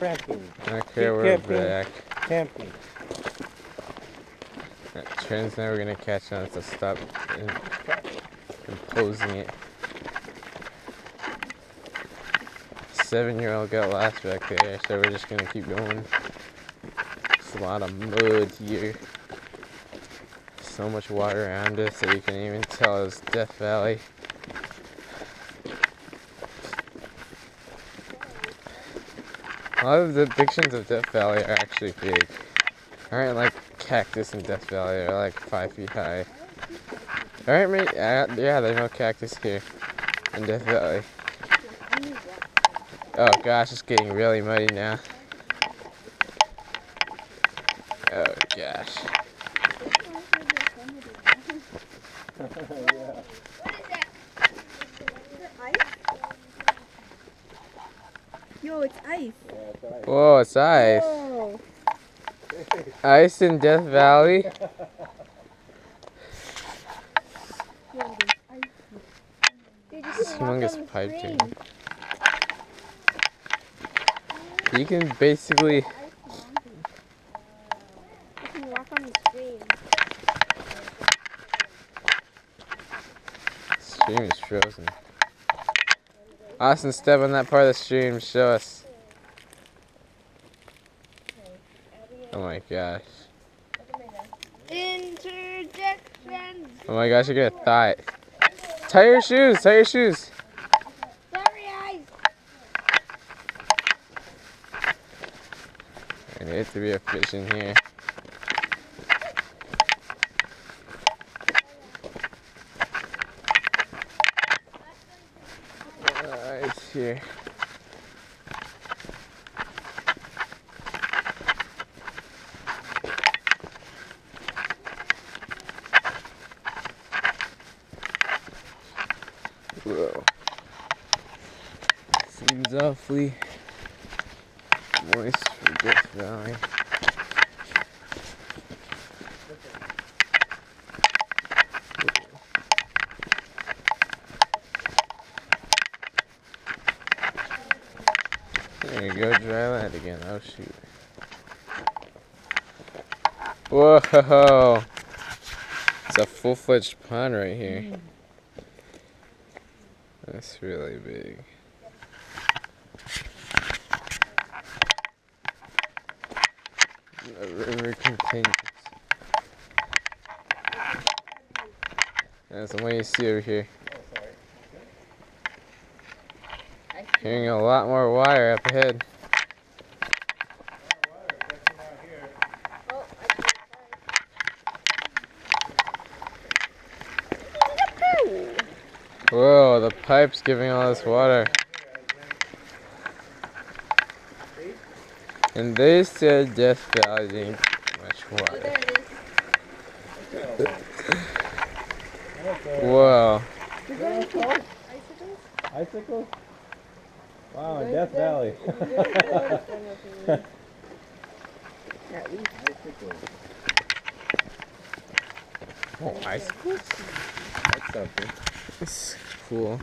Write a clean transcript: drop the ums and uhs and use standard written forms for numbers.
trekking. Okay, we're back. Camping. That train's never gonna catch on, so stop imposing it. 7-year-old got lost back there, so we're just gonna keep going. There's a lot of mud here. So much water around us that you can even tell it's Death Valley. A lot of the depictions of Death Valley are actually fake. Aren't like cactus in Death Valley are like 5 feet high. Alright, mate? Yeah, there's no cactus here in Death Valley. Oh gosh, it's getting really muddy now. Oh gosh. Yo, it's ice. Whoa, it's ice. Whoa. Ice in Death Valley? Humongous pipe dream. You can basically... You can walk on the stream. The stream is frozen. Austin, step on that part of the stream, show us. Oh my gosh. Interjection. Oh my gosh, you're gonna thaw it. Tie your shoes, tie your shoes. Sorry, ice. I need to be a fish in here. Ice here. Whoa. Seems awfully moist for Death Valley. There you go, dry land again. Oh shoot. Whoa! It's a full-fledged pond right here. That's really big. The river continues. That's the one you see over here. Hearing a lot more water up ahead. Whoa, the pipe's giving all this water. And they said Death Valley didn't get much water. Whoa. Icicles? Wow, in Death Valley. Oh, icicles? That's something. That's cool.